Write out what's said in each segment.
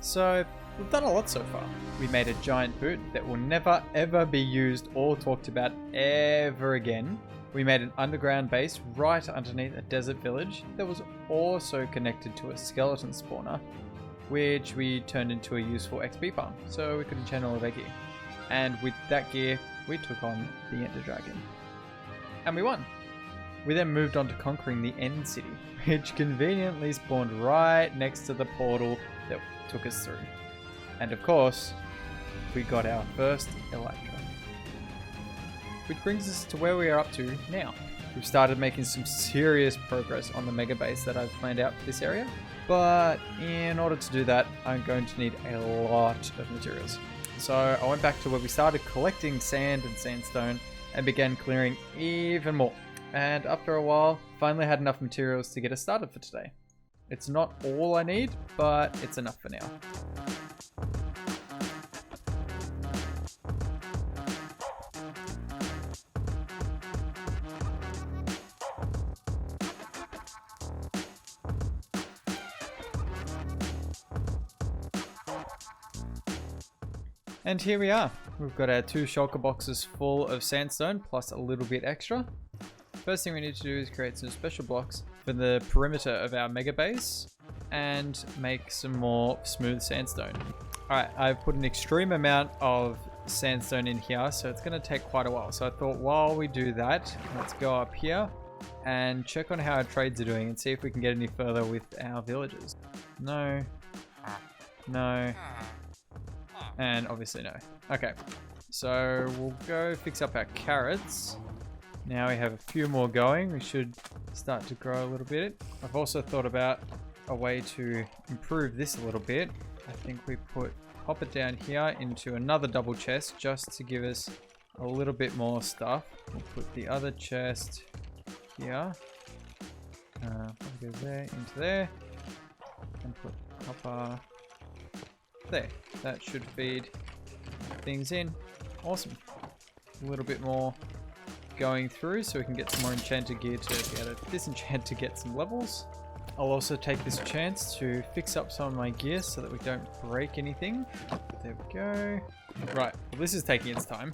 So we've done a lot so far. We made a giant boot that will never ever be used or talked about ever again. We made an underground base right underneath a desert village that was also connected to a skeleton spawner, which we turned into a useful XP farm, so we could enchant all of our gear. And with that gear, we took on the Ender Dragon. And we won! We then moved on to conquering the End City, which conveniently spawned right next to the portal that took us through. And of course, we got our first Elytra. Which brings us to where we are up to now. We've started making some serious progress on the mega base that I've planned out for this area. But in order to do that, I'm going to need a lot of materials. So I went back to where we started collecting sand and sandstone and began clearing even more. And after a while, finally had enough materials to get us started for today. It's not all I need, but it's enough for now. And here we are. We've got our 2 shulker boxes full of sandstone plus a little bit extra. First thing we need to do is create some special blocks for the perimeter of our mega base and make some more smooth sandstone. Alright, I've put an extreme amount of sandstone in here, so it's going to take quite a while. So I thought while we do that, let's go up here and check on how our trades are doing and see if we can get any further with our villages. No. No. And obviously no. Okay, so we'll go fix up our carrots. Now we have a few more going. We should start to grow a little bit. I've also thought about a way to improve this a little bit. I think we pop it down here into another double chest just to give us a little bit more stuff. We'll put the other chest here. Go there, into there. And put copper there. That should feed things in. Awesome. A little bit more going through so we can get some more enchanted gear to be able to disenchant to get some levels. I'll also take this chance to fix up some of my gear so that we don't break anything. There we go. Right, well, this is taking its time.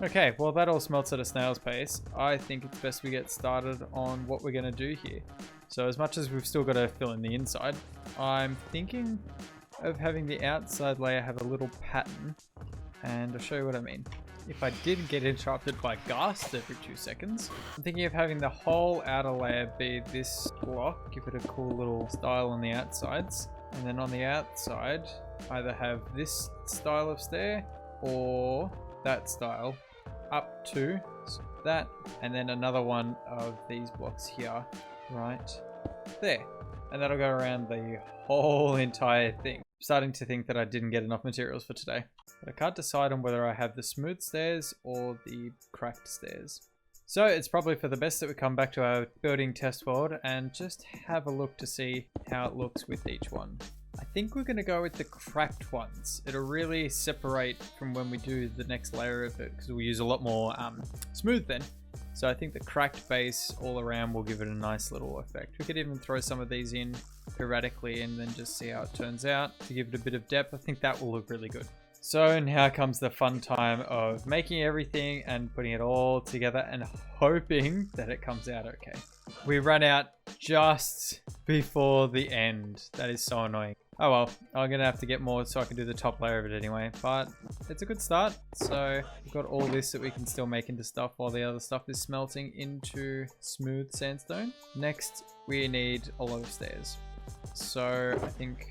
Okay, well that all smelts at a snail's pace. I think it's best we get started on what we're going to do here. So as much as we've still got to fill in the inside, I'm thinking of having the outside layer have a little pattern, and I'll show you what I mean. If I did get interrupted by ghasts every 2 seconds, I'm thinking of having the whole outer layer be this block, give it a cool little style on the outsides, and then on the outside either have this style of stair or that style up to that, and then another one of these blocks here right there, and that'll go around the whole entire thing. I'm starting to think that I didn't get enough materials for today, but I can't decide on whether I have the smooth stairs or the cracked stairs. So it's probably for the best that we come back to our building test world and just have a look to see how it looks with each one. I think we're going to go with the cracked ones. It'll really separate from when we do the next layer of it because we'll use a lot more smooth then. So I think the cracked base all around will give it a nice little effect. We could even throw some of these in erratically and then just see how it turns out to give it a bit of depth. I think that will look really good. So now comes the fun time of making everything and putting it all together and hoping that it comes out okay. We ran out just before the end. That is so annoying. Oh well, I'm gonna have to get more so I can do the top layer of it anyway, but it's a good start. So we've got all this that we can still make into stuff while the other stuff is smelting into smooth sandstone. Next, we need a lot of stairs. So I think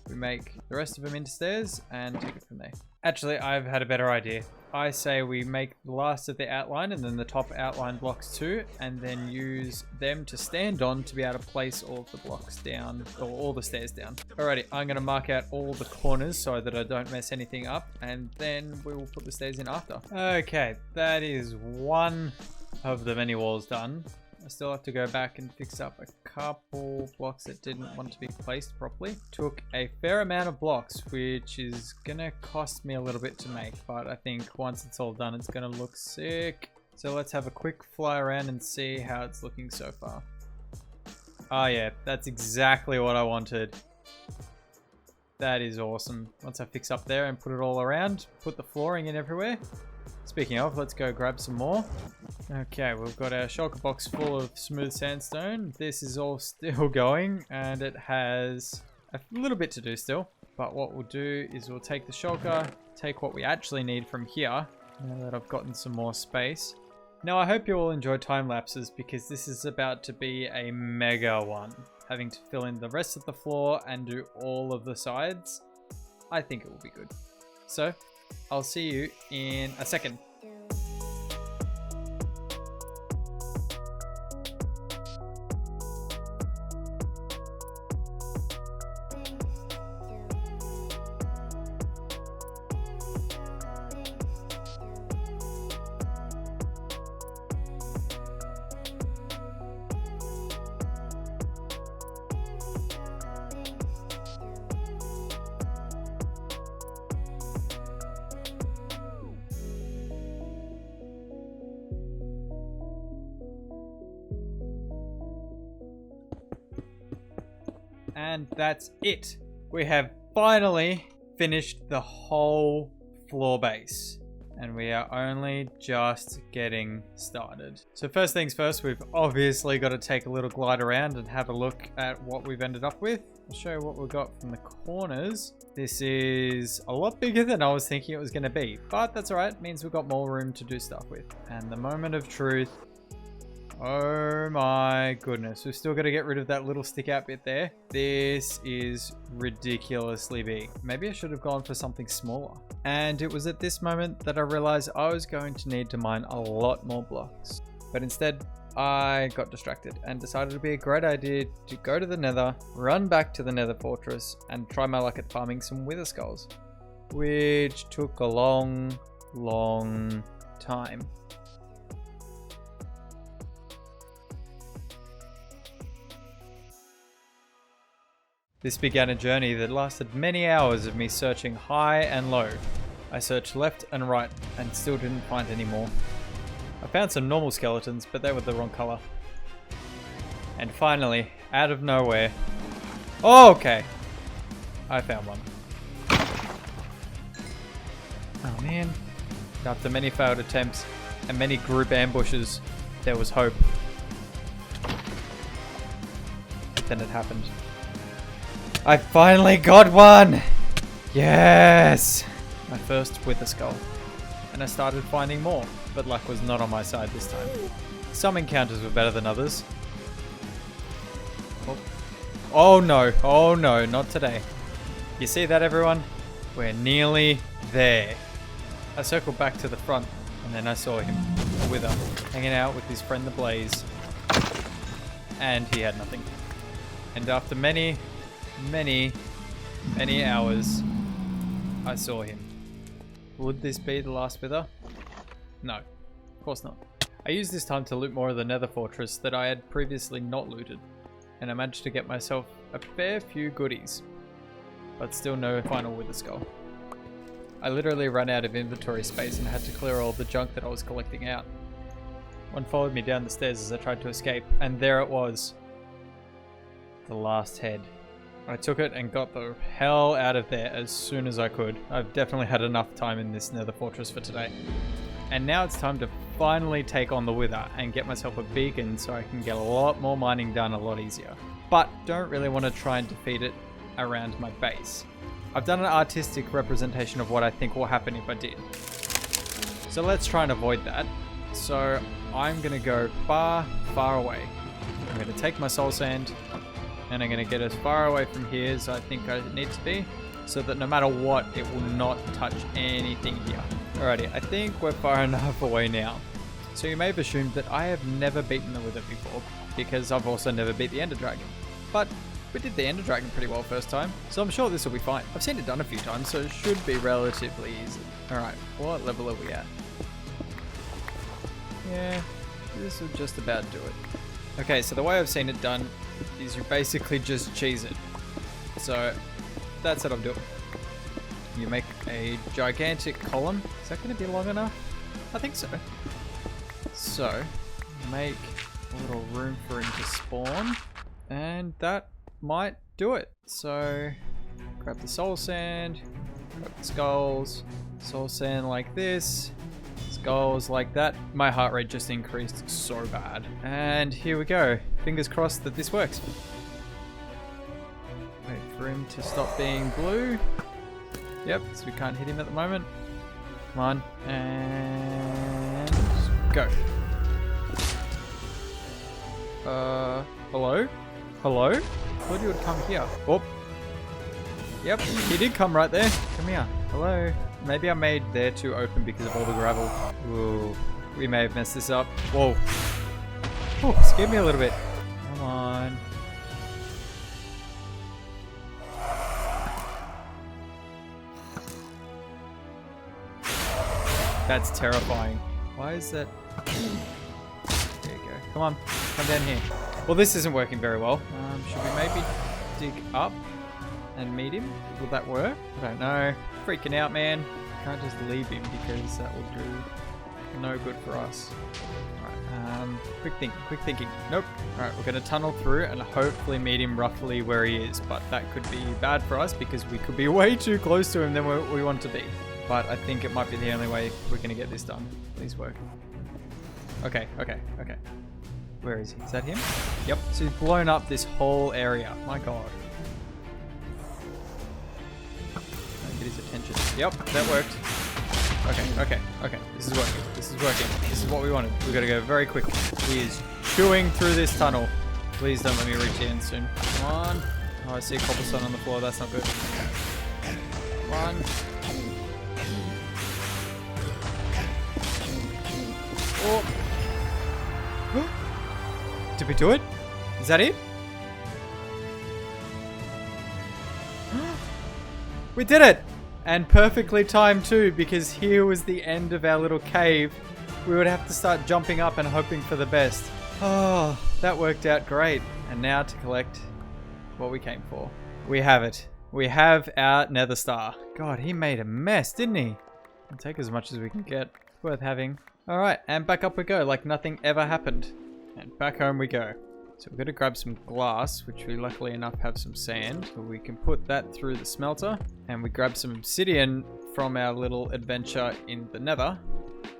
we make the rest of them into stairs and take it from there. Actually, I've had a better idea. I say we make the last of the outline and then the top outline blocks too, and then use them to stand on to be able to place all of the blocks down, or all the stairs down. Alrighty, I'm going to mark out all the corners so that I don't mess anything up, and then we will put the stairs in after. Okay, that is one of the many walls done. I still have to go back and fix up a couple blocks that didn't want to be placed properly. Took a fair amount of blocks, which is gonna cost me a little bit to make, but I think once it's all done, it's gonna look sick. So let's have a quick fly around and see how it's looking so far. Oh yeah, that's exactly what I wanted. That is awesome. Once I fix up there and put it all around, put the flooring in everywhere. Speaking of, let's go grab some more. Okay, we've got our shulker box full of smooth sandstone. This is all still going, and it has a little bit to do still. But what we'll do is we'll take the shulker, take what we actually need from here, now that I've gotten some more space. Now, I hope you all enjoy time lapses because this is about to be a mega one. Having to fill in the rest of the floor and do all of the sides, I think it will be good. So, I'll see you in a second. And that's it. We have finally finished the whole floor base. And we are only just getting started. So first things first, we've obviously got to take a little glide around and have a look at what we've ended up with. I'll show you what we've got from the corners. This is a lot bigger than I was thinking it was going to be. But that's alright, it means we've got more room to do stuff with. And the moment of truth. Oh my goodness, we've still got to get rid of that little stick out bit there. This is ridiculously big. Maybe I should have gone for something smaller. And it was at this moment that I realized I was going to need to mine a lot more blocks. But instead, I got distracted and decided it would be a great idea to go to the nether, run back to the nether fortress, and try my luck at farming some wither skulls. Which took a long, long time. This began a journey that lasted many hours of me searching high and low. I searched left and right and still didn't find any more. I found some normal skeletons, but they were the wrong color. And finally, out of nowhere... Oh, okay! I found one. Oh man. After many failed attempts and many group ambushes, there was hope. But then it happened. I finally got one! Yes! My first wither skull. And I started finding more, but luck was not on my side this time. Some encounters were better than others. Oh no, not today. You see that, everyone? We're nearly there. I circled back to the front, and then I saw him, a wither, hanging out with his friend the Blaze. And he had nothing. And after many hours, I saw him. Would this be the last wither? No, of course not. I used this time to loot more of the nether fortress that I had previously not looted, and I managed to get myself a fair few goodies, but still no final wither skull. I literally ran out of inventory space and had to clear all the junk that I was collecting out. One followed me down the stairs as I tried to escape, and there it was. The last head. I took it and got the hell out of there as soon as I could. I've definitely had enough time in this nether fortress for today. And now it's time to finally take on the wither and get myself a beacon so I can get a lot more mining done a lot easier. But don't really want to try and defeat it around my base. I've done an artistic representation of what I think will happen if I did. So let's try and avoid that. So I'm going to go far, far away. I'm going to take my soul sand. And I'm going to get as far away from here as I think I need to be, so that no matter what, it will not touch anything here. Alrighty, I think we're far enough away now. So you may have assumed that I have never beaten the Wither before, because I've also never beat the Ender Dragon. But we did the Ender Dragon pretty well first time, so I'm sure this will be fine. I've seen it done a few times, so it should be relatively easy. Alright, what level are we at? Yeah, this will just about do it. Okay, so the way I've seen it done is you basically just cheese it. So that's what I'm doing. You make a gigantic column. Is that going to be long enough? I think so. So make a little room for him to spawn, and that might do it. So Grab the soul sand. Grab the skulls. Soul sand like this. Skulls like that. My heart rate just increased so bad. And here we go. Fingers crossed that this works. Wait for him to stop being blue. Yep, so we can't hit him at the moment. Come on. And go. Hello? Hello? Thought you would come here. Oh. Yep, he did come right there. Come here. Hello. Maybe I made there too open because of all the gravel. Ooh, we may have messed this up. Whoa. Oh, scared me a little bit. Come on. That's terrifying. Why is that? There you go. Come on. Come down here. Well, this isn't working very well. Should we maybe dig up and meet him? Will that work? I don't know. Freaking out, man. Can't just leave him because that will do no good for us. Alright, quick thinking. Nope. Alright, we're going to tunnel through and hopefully meet him roughly where he is. But that could be bad for us because we could be way too close to him than we want to be. But I think it might be the only way we're going to get this done. Please work. Okay. Where is he? Is that him? Yep. So he's blown up this whole area. My god. Get his attention. Yep, that worked. Okay. This is working. This is what we wanted. We got to go very quickly. He is chewing through this tunnel. Please don't let me reach the end soon. Come on. Oh, I see a cobblestone on the floor. That's not good. Come on. Oh. Did we do it? Is that it? We did it! And perfectly timed too, because here was the end of our little cave. We would have to start jumping up and hoping for the best. Oh, that worked out great. And now to collect what we came for. We have it. We have our nether star. God, he made a mess, didn't he? We'll take as much as we can get. It's worth having. Alright, and back up we go, like nothing ever happened. And back home we go. So we're going to grab some glass, which we luckily enough have some sand. So we can put that through the smelter. And we grab some obsidian from our little adventure in the nether.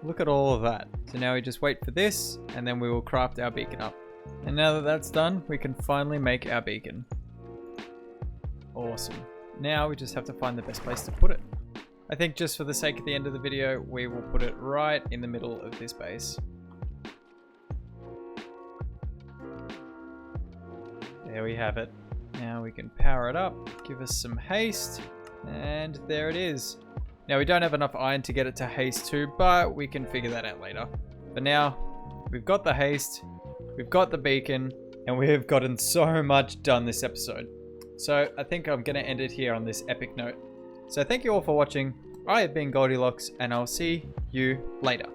Look at all of that. So now we just wait for this, and then we will craft our beacon up. And now that that's done, we can finally make our beacon. Awesome. Now we just have to find the best place to put it. I think just for the sake of the end of the video, we will put it right in the middle of this base. There we have it. Now we can power it up, give us some haste, and there it is. Now we don't have enough iron to get it to haste 2, but we can figure that out later. But now, we've got the haste, we've got the beacon, and we have gotten so much done this episode. So I think I'm going to end it here on this epic note. So thank you all for watching. I have been GoldyLachs, and I'll see you later.